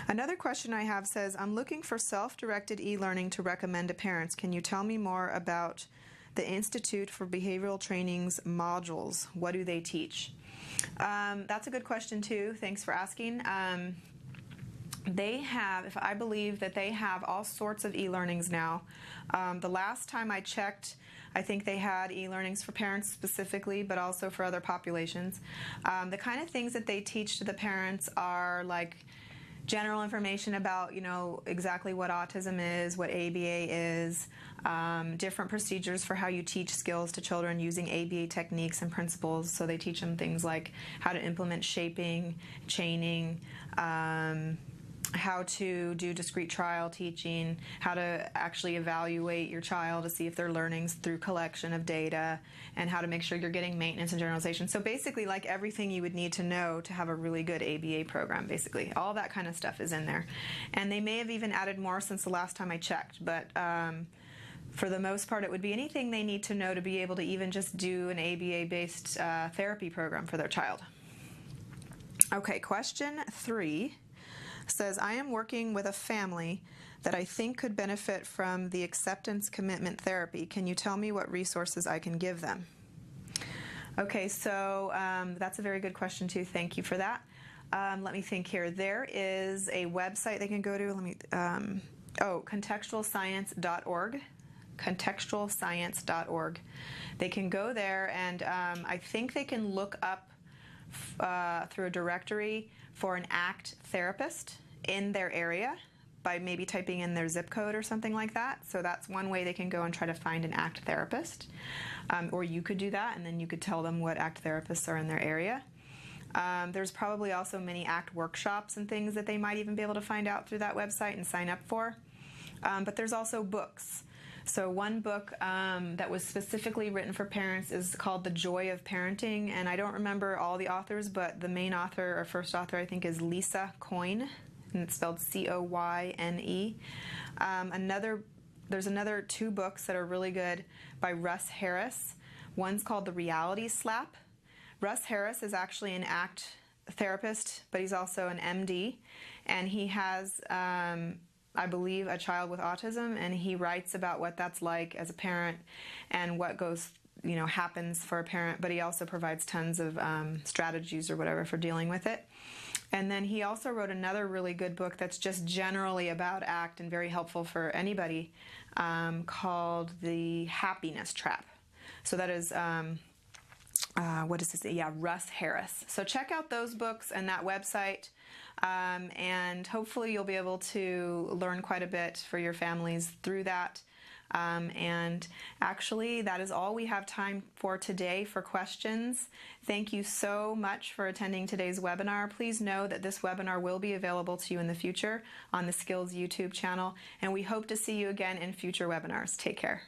S1: Another question I have says, I'm looking for self-directed e-learning to recommend to parents. Can you tell me more about the Institute for Behavioral Training's modules? What do they teach? That's a good question too. Thanks for asking. They have, I believe that they have all sorts of e-learnings now. The last time I checked, I think they had e-learnings for parents specifically, but also for other populations. The kind of things that they teach to the parents are like general information about, exactly what autism is, what ABA is, different procedures for how you teach skills to children using ABA techniques and principles. So they teach them things like how to implement shaping, chaining, how to do discrete trial teaching, how to actually evaluate your child to see if they're learning through collection of data, and how to make sure you're getting maintenance and generalization. So basically, like everything you would need to know to have a really good ABA program, basically. All that kind of stuff is in there. And they may have even added more since the last time I checked, but for the most part, it would be anything they need to know to be able to even just do an ABA-based therapy program for their child. Okay, question 3 says, I am working with a family that I think could benefit from the acceptance commitment therapy. Can you tell me what resources I can give them? Okay, so that's a very good question too. Thank you for that. Let me think here. There is a website they can go to. Contextualscience.org. Contextualscience.org. They can go there, and I think they can look up through a directory for an ACT therapist in their area by maybe typing in their zip code or something like that. So that's one way they can go and try to find an ACT therapist. Or you could do that, and then you could tell them what ACT therapists are in their area. There's probably also many ACT workshops and things that they might even be able to find out through that website and sign up for. But there's also books. So one book that was specifically written for parents is called The Joy of Parenting, and I don't remember all the authors, but the main author or first author I think is Lisa Coyne, and it's spelled C-O-Y-N-E. There's another 2 books that are really good by Russ Harris. One's called The Reality Slap. Russ Harris is actually an ACT therapist, but he's also an MD, and he has I believe, a child with autism, and he writes about what that's like as a parent and what happens for a parent, but he also provides tons of strategies or whatever for dealing with it. And then he also wrote another really good book that's just generally about ACT and very helpful for anybody, called The Happiness Trap. So that is what is this? Yeah, Russ Harris. So check out those books and that website, and hopefully you'll be able to learn quite a bit for your families through that. And actually, that is all we have time for today for questions. Thank you so much for attending today's webinar. Please know that this webinar will be available to you in the future on the Skills YouTube channel, and we hope to see you again in future webinars. Take care.